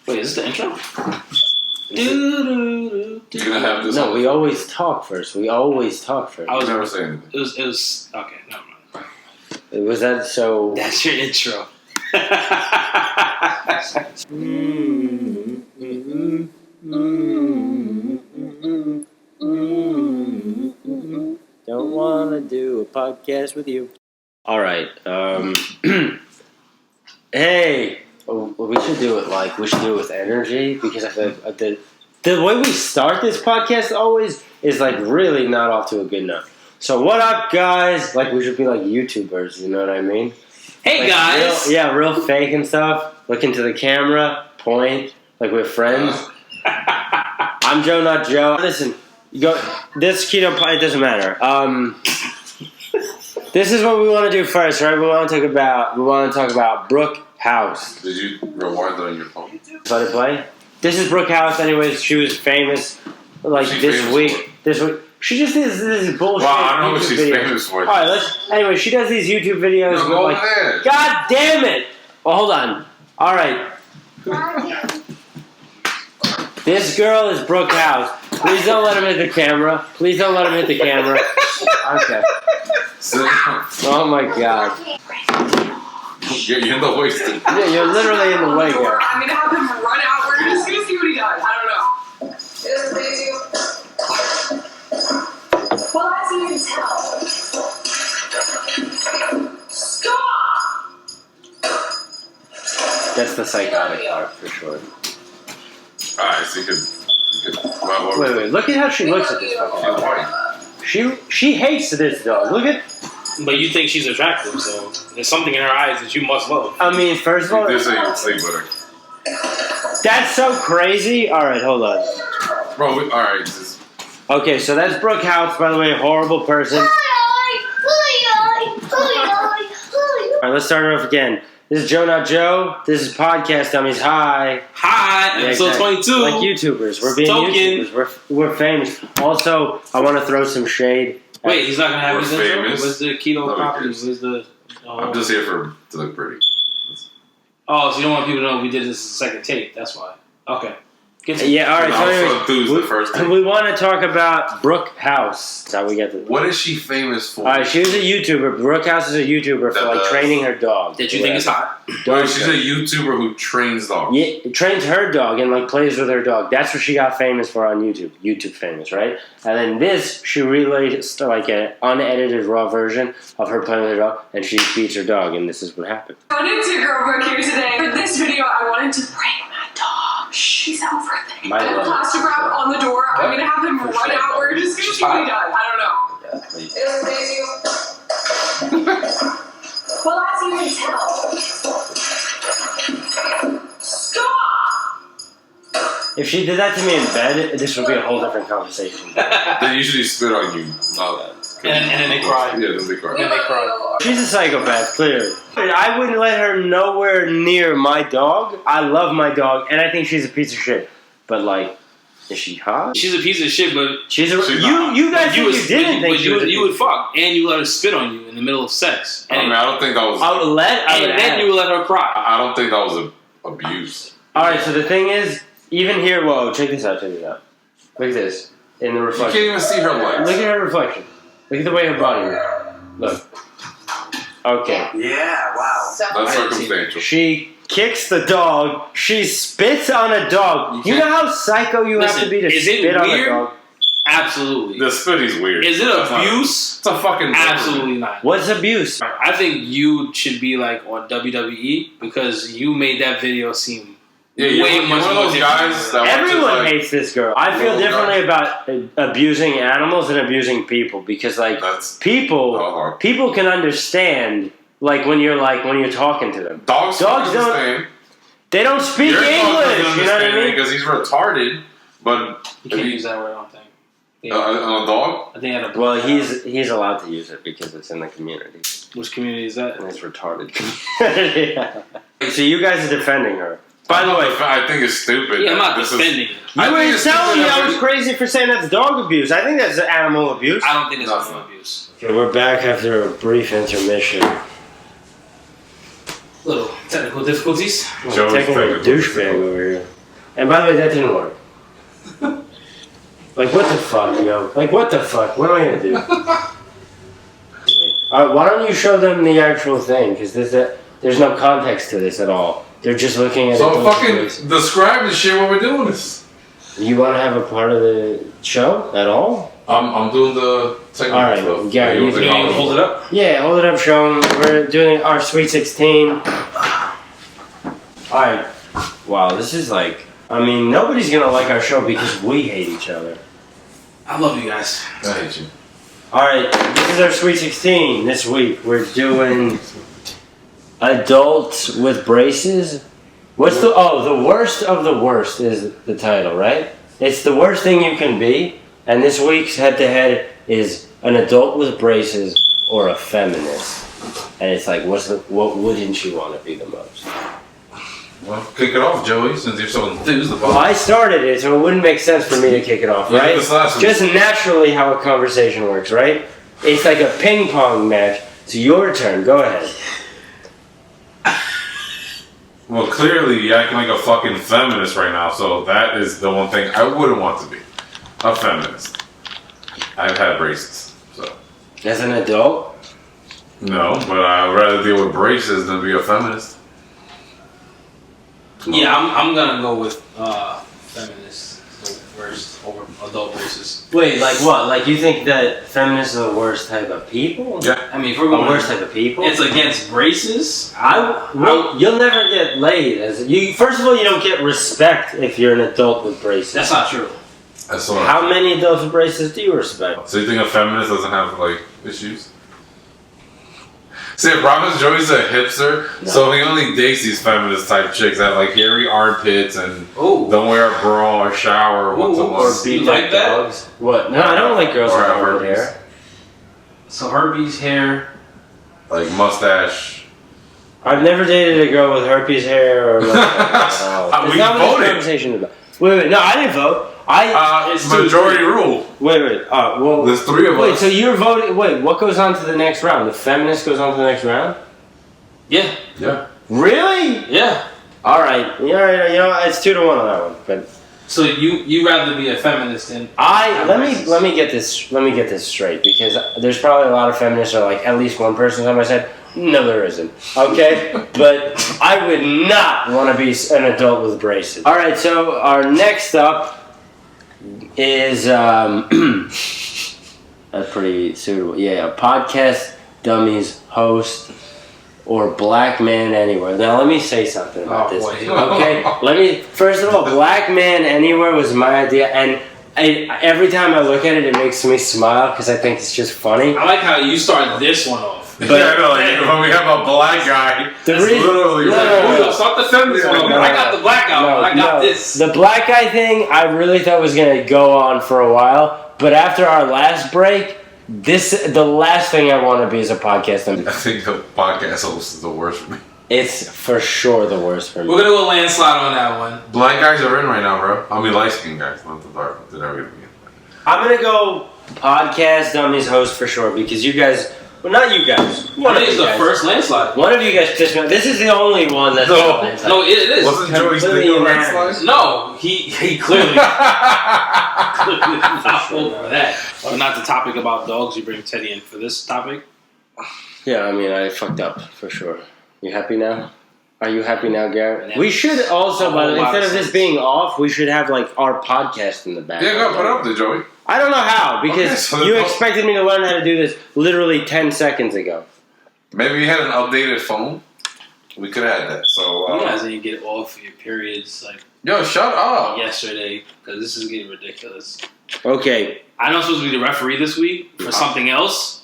Wait, is this the intro? You're gonna have this. No, we always talk first. I was never saying anything. It was okay. Never mind. Was that so? That's your intro. Don't wanna do a podcast with you. All right. Hey, we should do it with energy because I feel like the way we start this podcast always is like really not off to a good note. So what up, guys? Like we should be like YouTubers. You know what I mean? Hey, like, guys. real fake and stuff. Look into the camera, point, like we're friends. I'm Joe, not Joe. Listen, you go. This keto pie, it doesn't matter. This is what we want to do first, right? We want to talk about Brooke House. Did you rewind that on your phone? Let it play. This is Brooke House. Anyways, she was famous like this week. She just does this bullshit. Well, I don't know what she's videos. famous for. All right, anyway, she does these YouTube videos. No, go like, ahead. God damn it! Well, hold on. All right. This girl is Brooke House. Please don't let him hit the camera. Okay. Oh my god. You're in the way still. Yeah, you're literally in the way here. I'm gonna have him run out. We're just gonna see what he does. I don't know. Well, as you can tell. Stop! That's the psychotic part for sure. Alright, so you could Wait. Look at how she looks at this fucking dog. She hates this dog. Look at. But you think she's attractive, so there's something in her eyes that you must love. I mean, first of all, This ain't even sleep with her. that's so crazy. All right, hold on. Bro, alright, just... Okay, so that's Brooke House, by the way, a horrible person. All right, let's start it off again. This is Joe, not Joe. This is Podcast Dummies. Hi. Hi, episode exactly. 22. Like YouTubers. We're being Token. YouTubers. We're famous. Also, I want to throw some shade. Wait, he's not gonna have his We're intro? famous. Where's the keto Nobody properties? cares. Where's the... I'm just here to look pretty. Oh, so you don't want people to know we did this as a second take. That's why. Okay. Yeah, all right. I was so So enthused the first anyways, time. we want to talk about Brooke House. That's how we get to. What is she famous for? All right, she was a YouTuber. Brooke House is a YouTuber for like training her dog. Did you think it's hot? Wait, she's a YouTuber who trains dogs. Yeah, trains her dog and like plays with her dog. That's what she got famous for on YouTube. YouTube famous, right? And then this, she released like an unedited raw version of her playing with her dog, and she beats her dog, and this is what happened. It's your girl Brooke here today. For this video, I wanted to prank my dog. She's over there. My I have a love. plastic wrap on the door. I'm gonna have him run out. We're just gonna see what he does. I don't know. Yeah, please. Well, as you can tell. Stop! If she did that to me in bed, this would be a whole different conversation. They usually spit on you. Not And then they cry. Yeah, then they cry. Yeah, they cry. She's a psychopath, clearly. I wouldn't let her nowhere near my dog. I love my dog, and I think she's a piece of shit. But like, is she hot? She's a piece of shit, but She's a. She's You not. guys think you didn't think she was. you would fuck, and you let her spit on you in the middle of sex. I mean, I don't think that was... I would then you would let her cry. I don't think that was abuse. Alright, so the thing is, even here, whoa, check this out. Look at this. In the You reflection. can't even see her legs. Look at her reflection. Look at the way her body is. Look. Okay. Yeah, wow. That's circumstantial. She kicks the dog. She spits on a dog. You know how psycho you have to be to Is it spit on a weird? dog? Absolutely. The spitting's weird. Is it abuse? It's a fucking... Absolutely not. What's abuse? I think you should be like on WWE because you made that video seem Yeah, you're way one much of more those different. guys that Everyone hates this girl. I feel Well, differently about abusing animals than abusing people because, like, That's people can understand, like, when you're talking to them. Dogs don't. understand. They don't speak Your dog English. doesn't You know what I mean? Because he's retarded, but You can't use that word, I don't think. Yeah. on a dog. I think I had a Well, he's allowed to use it because it's in the community. Which community is that? And it's retarded community. So you guys are defending her. By the way, I think it's stupid. Yeah, I'm not This is- defending it. you I were think it's telling me stupid I that was crazy for saying that's dog abuse. I think that's animal abuse. I don't think it's Nothing. animal abuse. Okay, we're back after a brief intermission. Little technical difficulties. Joe's Technical technical douchebag over here. And by the way, that didn't work. Like, what the fuck, yo? Like, what the fuck? What am I gonna do? Why don't you show them the actual thing? Because there's no context to this at all. They're just looking at it. So fucking describe the shit while we're doing this. You want to have a part of the show at all? I'm doing the technical All right, stuff. Gary, you can hold it up. Yeah, hold it up, show them. We're doing our Sweet 16. All right. Wow, this is like... I mean, nobody's going to like our show because we hate each other. I love you guys. I hate you. All right, this is our Sweet 16 this week. We're doing adults with braces. What's the worst of the worst is the title, right? It's the worst thing you can be. And this week's head-to-head is an adult with braces or a feminist. And it's like, what wouldn't you want to be the most? Well, kick it off, Joey, since you're so enthused about Well, I started it, so it wouldn't make sense for me to kick it off, Yeah, right? this last week. Just naturally how a conversation works, right? It's like a ping pong match. It's your turn. Go ahead. Well, clearly you're acting like a fucking feminist right now, so that is the one thing I wouldn't want to be. A feminist. I've had braces, so. As an adult? No, but I'd rather deal with braces than be a feminist. Yeah, I'm gonna go with feminists first over adult braces. Wait, like what? Like you think that feminists are the worst type of people? Yeah. I mean, if we're The going worst type of people? it's against braces. You'll never get laid as you. First of all, you don't get respect if you're an adult with braces. That's not true. That's what How many adults with braces do you respect? So you think a feminist doesn't have, like, issues? See, I promise Joey's a hipster, so he only dates these feminist type chicks that have, like, hairy armpits and Oh, don't wear a bra or shower once a Ooh, Or month. beat You like like that? dogs? What? No, I don't like girls Or with have armpit herpes. hair. so herpes hair. Like, mustache. I've never dated a girl with herpes hair or like. No. We It's not what this voted. conversation is about. Wait, no, I didn't vote. It's majority rule. Wait. Well, There's three of wait. us. So you're voting. Wait, what goes on to the next round? The feminist goes on to the next round. Yeah, Yeah. Really? yeah. All right. Yeah. You know, it's 2-1 on that one. But So you rather be a feminist than let me get this straight because there's probably a lot of feminists or like at least one person on my side. No, there isn't. Okay, but I would not want to be an adult with braces. All right. So our next up is that's pretty suitable. Yeah, a podcast dummies host. Or black man anywhere. Now let me say something about this. boy. Okay, first of all, black man anywhere was my idea, and every time I look at it, it makes me smile because I think it's just funny. I like how you start this one off. But- yeah, I know, like, when we have a black guy, The that's reason- literally No. Start the feminist one off. No. I got the black out. I got this. The black guy thing, I really thought was gonna go on for a while, but after our last break, the last thing I want to be is a podcast. I think the podcast host is the worst for me. It's for sure the worst for me. We're gonna go landslide on that one. Black guys are in right now, bro. I mean, light skinned guys, not the dark. They're never gonna be in. I'm gonna go podcast dummies host for sure because you guys, well, not you guys. One is the first landslide. One of you guys pissed me off. This is the only one that's No. No, it is. Wasn't Joey's completely thing on unanimous. that No, he clearly not over that. But not the topic about dogs. You bring Teddy in for this topic. Yeah, I mean, I fucked up for sure. You happy now? Are you happy now, Garrett? Yeah. We should also, by the way, A whole lot instead of of this sense. being off, we should have like our podcast in the back. Yeah, go put it up there, Joey. I don't know how because Okay, so you then- expected me to learn how to do this literally 10 seconds ago. Maybe you had an updated phone. We could have had that. So, You guys didn't get off your periods like yo, shut up. yesterday because this is getting ridiculous. Okay. I know I'm supposed to be the referee this week for something else.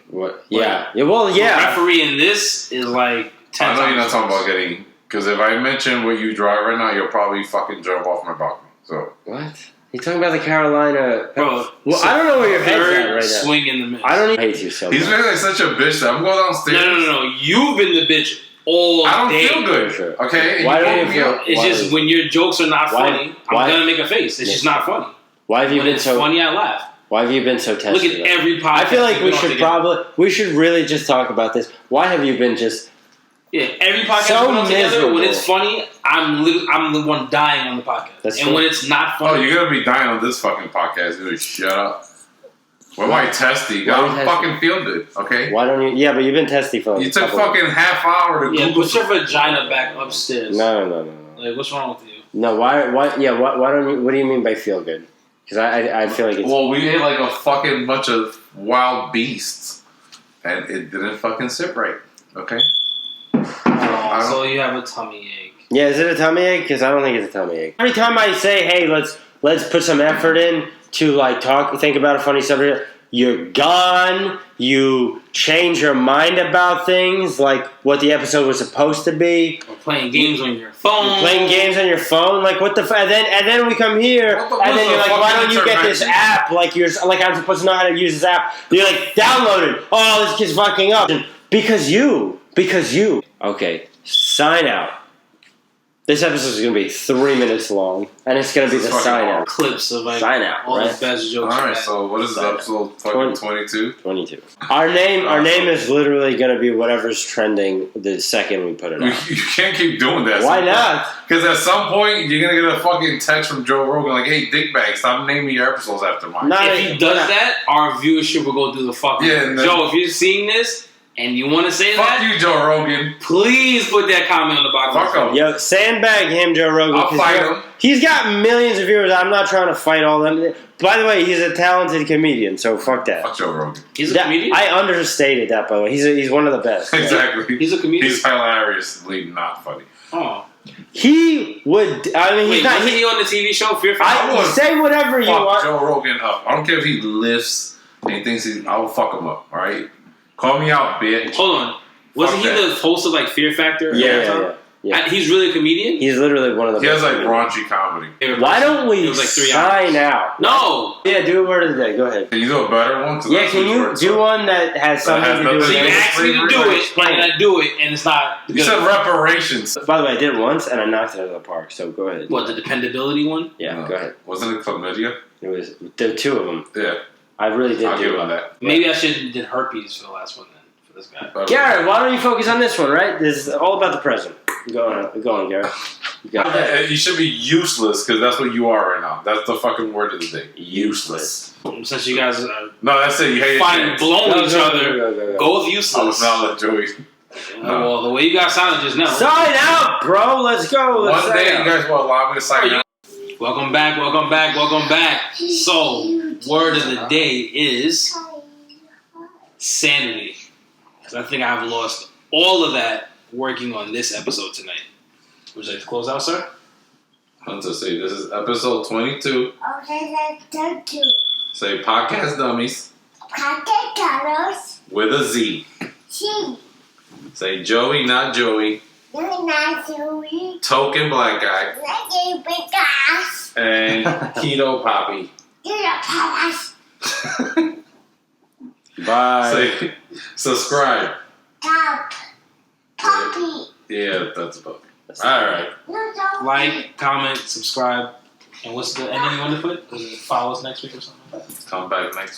What? Yeah. Well, yeah. The referee in this is like 10 I know you're not times talking worse. about getting. Because if I mention what you drive right now, you'll probably fucking jump off my balcony. So, What? You talking about the Carolina? Bro, Well, I don't know where your head's third at right now. swing in the middle. I don't even hate you so much. he's been like such a bitch that I'm going downstairs. No. You've been the bitch all I don't day. feel good. Sure. Okay? And Why you don't woke you me feel- up. It's Why just is- when your jokes are not Why- funny, why- I'm gonna make a face. It's just not funny. Why have you When been it's so? funny, I laugh. Why have you been so tested? Look at every podcast. I feel like we've we been on should together. we should really just talk about this. Why have you been just Yeah, every podcast So we put on together, miserable. when it's funny, I'm the one dying on the podcast. That's and true. when it's not Oh, funny, you're gonna be dying on this fucking podcast. Dude, shut up. Where my testy? Why I testy? don't fucking feel good, okay? Why don't you? Yeah, but you've been testy for. You took fucking half hour to yeah, Google. put your vagina back upstairs. No. Like, what's wrong with you? No, why? Yeah, why don't you? What do you mean by feel good? Because I feel like it's. Well, we ate like a fucking bunch of wild beasts, and it didn't fucking sit right, okay? Oh, so you have a tummy ache. Yeah, is it a tummy ache? Because I don't think it's a tummy ache. Every time I say, "Hey, let's put some effort in to like think about a funny subject," you're gone. You change your mind about things, like what the episode was supposed to be. Or playing games on your phone. You're playing games on your phone, like what the? And then we come here, and then you're like, "Why don't you get this app? Like I'm supposed to know how to use this app." You're like, "Download it." Oh, this kid's fucking up because you. Okay, sign out. This episode is going to be 3 minutes long, and it's going to be the sign out. Clips of like Sign out, all right? the best jokes. Alright, so what is this Sign episode fucking 22? 22. Our name is literally going to be whatever's trending the second we put it out. You can't keep doing that. Why not? Because at some point, you're going to get a fucking text from Joe Rogan like, hey, dickbag, stop naming your episodes after mine. Not If he does that, our viewership will go through the fucking. Yeah, and then- Joe, if you're seeing this and you want to say Fuck that, you, Joe Rogan. please put that comment on the bottom. Fuck of the him. Yo, sandbag him, Joe Rogan. I'll 'cause fight him. He's got millions of viewers. I'm not trying to fight all them. By the way, he's a talented comedian, so fuck that. Fuck Joe Rogan. He's a comedian. I understated that, by the way. He's one of the best. Exactly. He's a comedian. He's hilariously not funny. Oh, He would. I mean, he's wait, not. wasn't he on the TV show Fear Factor? I would Say whatever you Fuck want. Joe Rogan up. I don't care if he lifts and he thinks I will fuck him up, alright? Call me out, bitch. Hold on, wasn't Fuck he that. the host of like Fear Factor? Yeah. He's really a comedian. He's literally one of the He best. has like comedians. raunchy comedy. Why don't It we was like 3 sign out? No. Yeah, do a word of the day. Go ahead. Can you do a better one? 'Cause Yeah, that's can who's you words do are. one that has something has to do with So you nothing to asked me to do it, and I do it, and it's not. You said reparations. By the way, I did it once and I knocked it out of the park. So go ahead. What, the dependability one? Yeah, No. go ahead. Wasn't it chlamydia? It was there were 2 of them. Yeah, I really did I'll do give it. him that. Maybe I should have did herpes for the last one then for this guy. Garrett, why don't you focus on this one? Right, this is all about the present. Go on, Garrett. You got it. You should be useless because that's what you are right now. That's the fucking word of the day. Useless. Since you guys are No, that's it. You hate fighting, blowing Go, each go, other, go. go with I useless. was not let Joey. Well, the way you guys sounded just now. Sign out, bro. Let's go. Let's One day sign you out. guys will allow me to sign out. Welcome back. So, word of the day is sanity. Because I think I've lost all of that working on this episode tonight. Would you like to close out, sir? Hunter, say this is episode 22. Okay, let's do Say podcast dummies pocket colors. with a Z. She, Say Joey, not Joey. you're not doing Token black guy. like a big ass. And Keto Poppy. You're a pass. Bye. Say subscribe. Top. Puppy. Yeah, that's about it. Alright. No, don't. Like, comment, subscribe. And what's the ending you want to put? Does it follow us next week or something like that? Come back next week.